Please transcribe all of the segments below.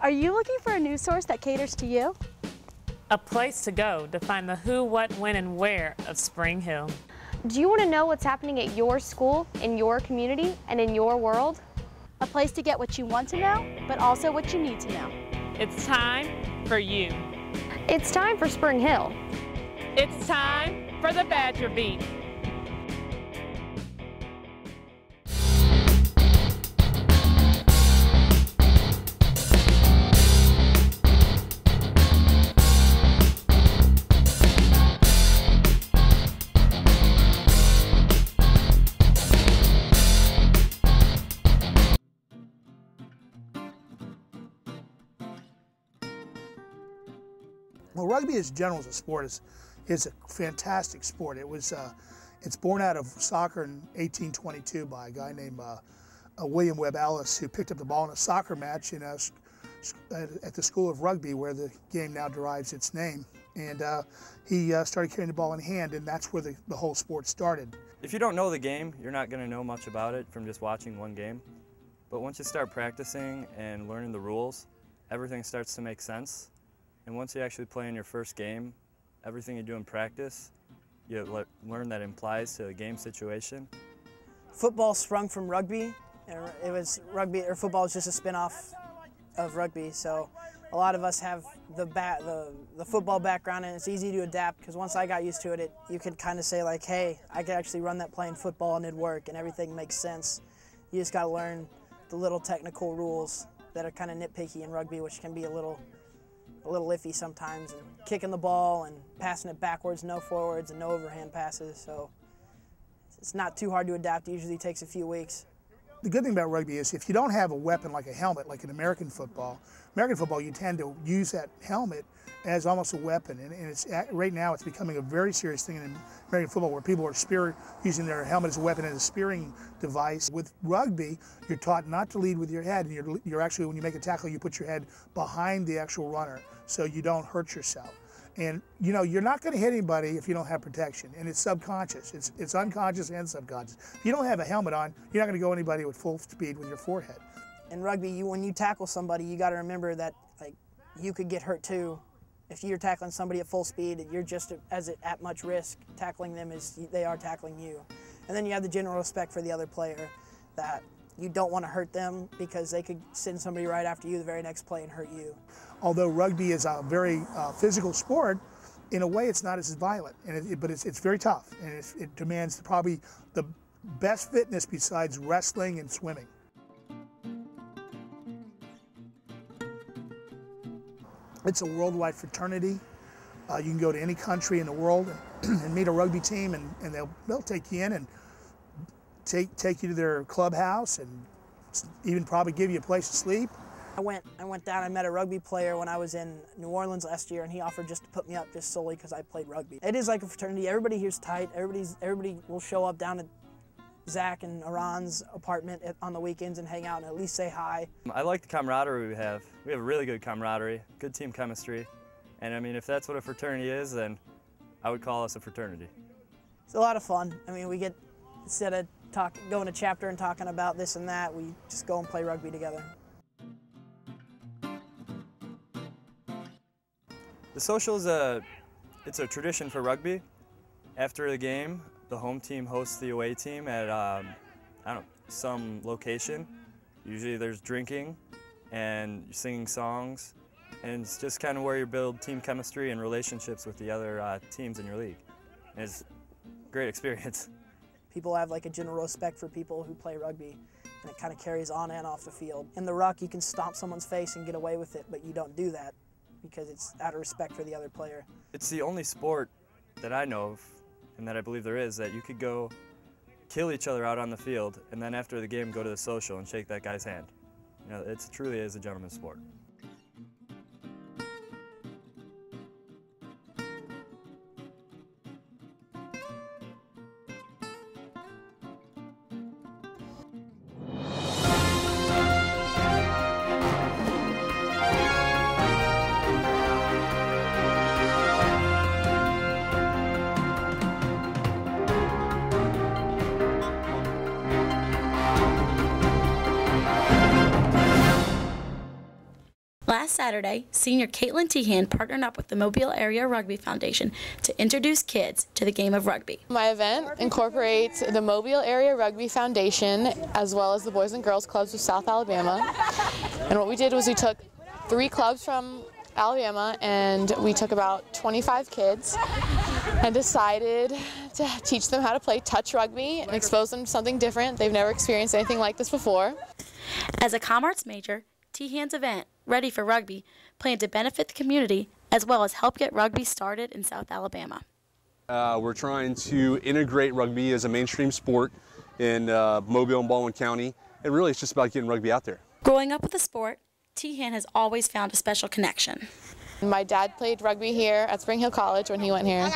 Are you looking for a news source that caters to you? A place to go to find the who, what, when, and where of Spring Hill. Do you want to know what's happening at your school, in your community, and in your world? A place to get what you want to know, but also what you need to know. It's time for you. It's time for Spring Hill. It's time for the Badger Beat. Well, rugby in general as a sport is a fantastic sport. It's born out of soccer in 1822 by a guy named William Webb Ellis, who picked up the ball in a soccer match at the School of Rugby, where the game now derives its name. And he started carrying the ball in hand, and that's where the whole sport started. If you don't know the game, you're not going to know much about it from just watching one game. But once you start practicing and learning the rules, everything starts to make sense. And once you actually play in your first game, everything you do in practice, you learn that implies to a game situation. Football sprung from rugby. Football was just a spin-off of rugby. So a lot of us have the football background, and it's easy to adapt because once I got used to it, you could kind of say like, hey, I could actually run that play in football and it'd work and everything makes sense. You just got to learn the little technical rules that are kind of nitpicky in rugby, which can be a little iffy sometimes, and kicking the ball and passing it backwards, no forwards, and no overhand passes. So it's not too hard to adapt. It usually takes a few weeks. The good thing about rugby is if you don't have a weapon like a helmet, like in American football, you tend to use that helmet as almost a weapon. And right now it's becoming a very serious thing in American football where people are using their helmet as a weapon and a spearing device. With rugby, you're taught not to lead with your head, and you're actually, when you make a tackle, you put your head behind the actual runner so you don't hurt yourself. And you know, you're not going to hit anybody if you don't have protection, and it's subconscious. It's unconscious and subconscious. If you don't have a helmet on, you're not going to go anybody with full speed with your forehead. In rugby, when you tackle somebody, you got to remember that you could get hurt too. If you're tackling somebody at full speed, you're just at much risk tackling them as they are tackling you. And then you have the general respect for the other player, that you don't want to hurt them because they could send somebody right after you the very next play and hurt you. Although rugby is a very physical sport, in a way it's not as violent, but it's very tough, and it demands probably the best fitness besides wrestling and swimming. It's a worldwide fraternity. You can go to any country in the world and meet a rugby team, and they'll take you in and take you to their clubhouse and even probably give you a place to sleep. I went down and met a rugby player when I was in New Orleans last year, and he offered just to put me up just solely because I played rugby. It is like a fraternity. Everybody here's tight. Everybody will show up down at Zach and Aran's apartment on the weekends and hang out and at least say hi. I like the camaraderie we have. We have a really good camaraderie, good team chemistry. And I mean, if that's what a fraternity is, then I would call us a fraternity. It's a lot of fun. I mean, we get, instead of going to chapter and talking about this and that, we just go and play rugby together. The social is it's a tradition for rugby. After the game, the home team hosts the away team at I don't know, some location. Usually there's drinking and singing songs, and it's just kind of where you build team chemistry and relationships with the other teams in your league. And it's a great experience. People have like a general respect for people who play rugby, and it kind of carries on and off the field. In the ruck, you can stomp someone's face and get away with it, but you don't do that because it's out of respect for the other player. It's the only sport that I know of, and that I believe there is, that you could go kill each other out on the field and then after the game go to the social and shake that guy's hand. You know, it truly is a gentleman's sport. Last Saturday, senior Caitlin Tehan partnered up with the Mobile Area Rugby Foundation to introduce kids to the game of rugby. My event incorporates the Mobile Area Rugby Foundation as well as the Boys and Girls Clubs of South Alabama. And what we did was we took 3 clubs from Alabama and we took about 25 kids and decided to teach them how to play touch rugby and expose them to something different. They've never experienced anything like this before. As a ComArts major, Tehan's event, Ready for Rugby, planned to benefit the community as well as help get rugby started in South Alabama. We're trying to integrate rugby as a mainstream sport in Mobile and Baldwin County, and really it's just about getting rugby out there. Growing up with the sport, Tehan has always found a special connection. My dad played rugby here at Spring Hill College when he went here,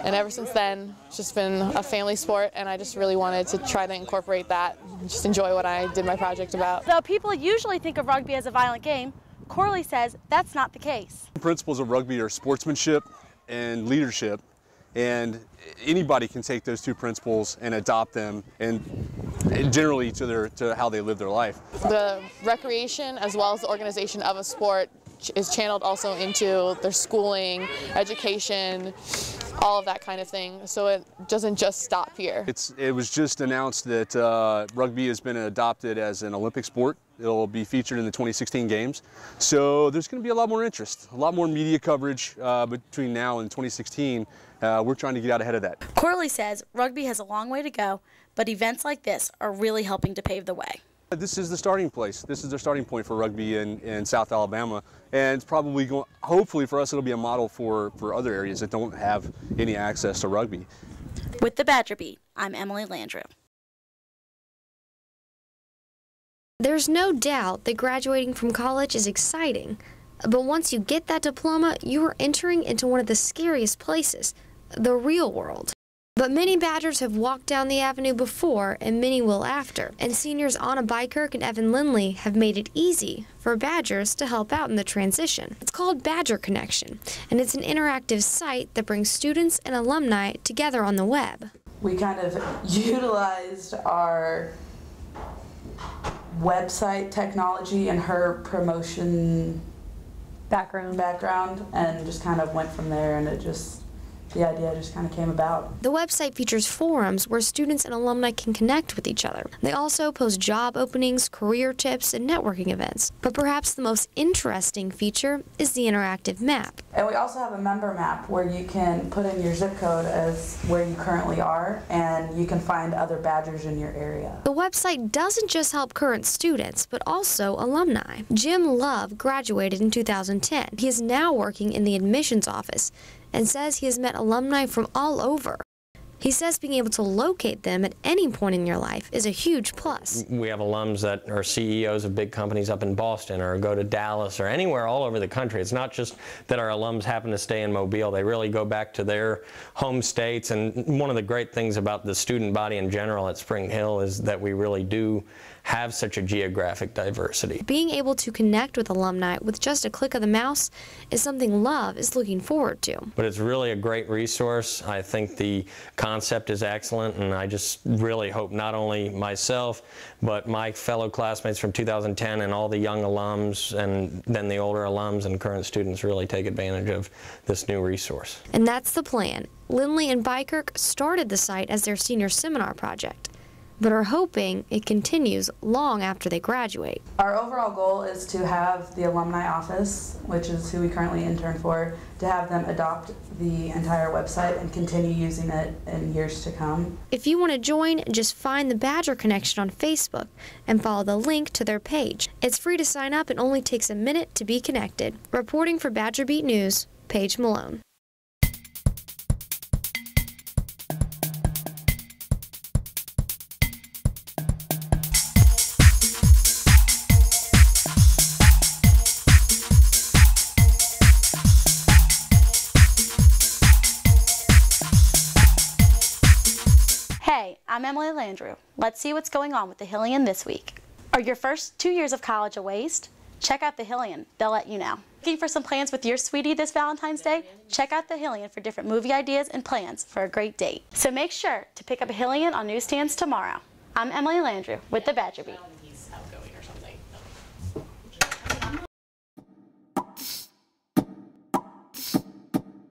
and ever since then it's just been a family sport, and I just really wanted to try to incorporate that and just enjoy what I did my project about. Though people usually think of rugby as a violent game, Corley says that's not the case. The principles of rugby are sportsmanship and leadership, and anybody can take those 2 principles and adopt them and generally to how they live their life. The recreation as well as the organization of a sport is channeled also into their schooling, education, all of that kind of thing, so it doesn't just stop here. It was just announced that rugby has been adopted as an Olympic sport. It'll be featured in the 2016 games, so there's going to be a lot more interest, a lot more media coverage between now and 2016. We're trying to get out ahead of that. Corley says rugby has a long way to go, but events like this are really helping to pave the way. This is the starting place. This is the starting point for rugby in South Alabama, and it's probably going, hopefully for us, it'll be a model for other areas that don't have any access to rugby. With the Badger Beat, I'm Emily Landrew. There's no doubt that graduating from college is exciting, but once you get that diploma, you are entering into one of the scariest places, the real world. But many Badgers have walked down the avenue before, and many will after. And seniors Anna Bykirk and Evan Lindley have made it easy for Badgers to help out in the transition. It's called Badger Connection, and it's an interactive site that brings students and alumni together on the web. We kind of utilized our website technology and her promotion background and just kind of went from there, and the idea just kind of came about. The website features forums where students and alumni can connect with each other. They also post job openings, career tips, and networking events. But perhaps the most interesting feature is the interactive map. And we also have a member map where you can put in your zip code as where you currently are, and you can find other Badgers in your area. The website doesn't just help current students, but also alumni. Jim Love graduated in 2010. He is now working in the admissions office and says he has met alumni from all over. He says being able to locate them at any point in your life is a huge plus. We have alums that are CEOs of big companies up in Boston or go to Dallas or anywhere all over the country. It's not just that our alums happen to stay in Mobile. They really go back to their home states. And one of the great things about the student body in general at Spring Hill is that we really do have such a geographic diversity. Being able to connect with alumni with just a click of the mouse is something Love is looking forward to. But it's really a great resource. I think the concept is excellent, and I just really hope not only myself, but my fellow classmates from 2010 and all the young alums and then the older alums and current students really take advantage of this new resource. And that's the plan. Lindley and Bykirk started the site as their senior seminar project, but are hoping it continues long after they graduate. Our overall goal is to have the alumni office, which is who we currently intern for, to have them adopt the entire website and continue using it in years to come. If you want to join, just find the Badger Connection on Facebook and follow the link to their page. It's free to sign up and only takes a minute to be connected. Reporting for Badger Beat News, Paige Malone. Hey, I'm Emily Landrew. Let's see what's going on with the Hillian this week. Are your first 2 years of college a waste? Check out the Hillian. They'll let you know. Looking for some plans with your sweetie this Valentine's Day? Check out the Hillian for different movie ideas and plans for a great date. So make sure to pick up a Hillian on newsstands tomorrow. I'm Emily Landrew with the Badger Beat.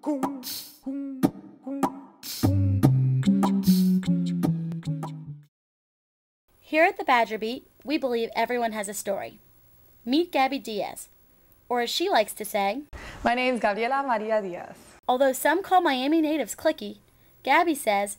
Here at the Badger Beat, we believe everyone has a story. Meet Gabby Diaz, or as she likes to say, my name is Gabriela Maria Diaz. Although some call Miami natives cliquey, Gabby says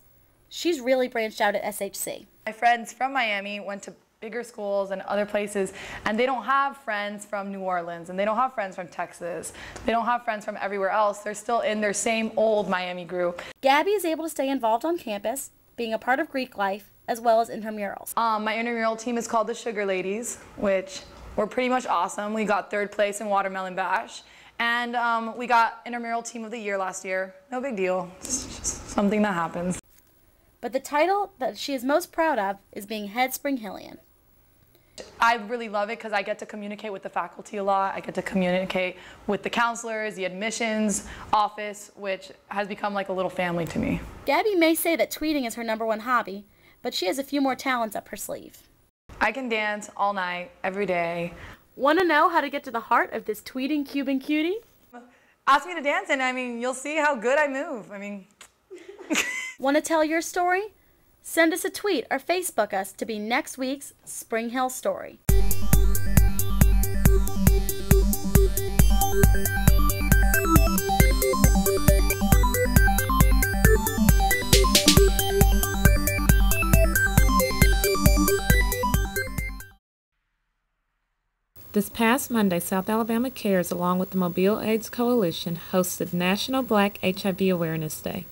she's really branched out at SHC. My friends from Miami went to bigger schools and other places, and they don't have friends from New Orleans, and they don't have friends from Texas. They don't have friends from everywhere else. They're still in their same old Miami group. Gabby is able to stay involved on campus, being a part of Greek life, as well as intramurals. My intramural team is called the Sugar Ladies, which were pretty much awesome. We got 3rd place in Watermelon Bash, and we got intramural team of the year last year. No big deal, it's just something that happens. But the title that she is most proud of is being head Spring Hillian. I really love it because I get to communicate with the faculty a lot. I get to communicate with the counselors, the admissions office, which has become like a little family to me. Gabby may say that tweeting is her #1 hobby, but she has a few more talents up her sleeve. I can dance all night, every day. Want to know how to get to the heart of this tweeting Cuban cutie? Ask me to dance and you'll see how good I move. Want to tell your story? Send us a tweet or Facebook us to be next week's Spring Hill Story. This past Monday, South Alabama Cares, along with the Mobile AIDS Coalition, hosted National Black HIV Awareness Day.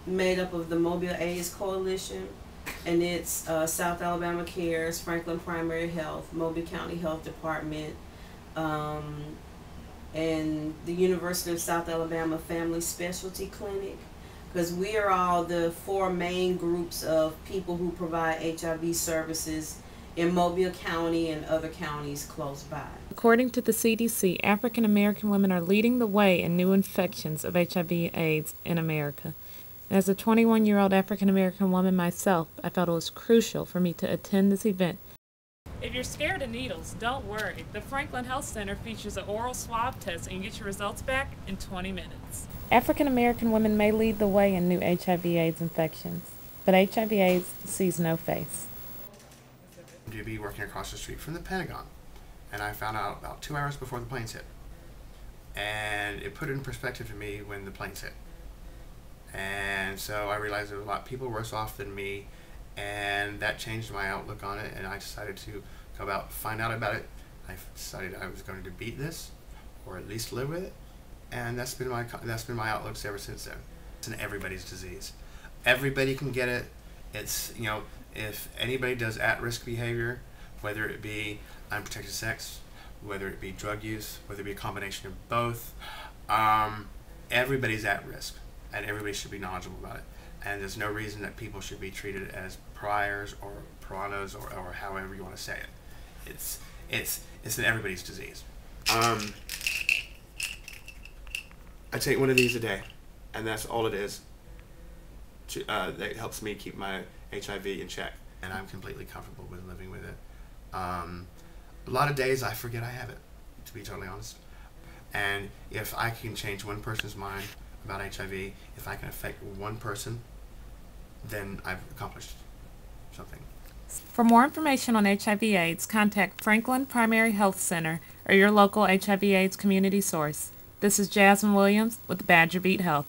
Made up of the Mobile AIDS Coalition, and it's South Alabama Cares, Franklin Primary Health, Mobile County Health Department, and the University of South Alabama Family Specialty Clinic, because we are all the 4 main groups of people who provide HIV services in Mobile County and other counties close by. According to the CDC, African American women are leading the way in new infections of HIV/AIDS in America. As a 21-year-old African American woman myself, I felt it was crucial for me to attend this event. If you're scared of needles, don't worry. The Franklin Health Center features an oral swab test and you get your results back in 20 minutes. African American women may lead the way in new HIV/AIDS infections, but HIV/AIDS sees no face. To be working across the street from the Pentagon, and I found out about 2 hours before the planes hit, and it put it in perspective to me when the planes hit. And so I realized there were a lot of people worse off than me, and that changed my outlook on it, and I decided to go out, find out about it. I decided I was going to beat this, or at least live with it, and that's been my outlook ever since then. It's an everybody's disease. Everybody can get it. It's, if anybody does at-risk behavior, whether it be unprotected sex, whether it be drug use, whether it be a combination of both, everybody's at risk. And everybody should be knowledgeable about it. And there's no reason that people should be treated as pariahs or piranhas or however you want to say it. It's an everybody's disease. I take one of these a day, and that's all it is. That helps me keep my HIV in check, and I'm completely comfortable with living with it. A lot of days I forget I have it, to be totally honest. And if I can change one person's mind about HIV, if I can affect one person, then I've accomplished something. For more information on HIV/AIDS, contact Franklin Primary Health Center or your local HIV/AIDS community source. This is Jasmine Williams with Badger Beat Health.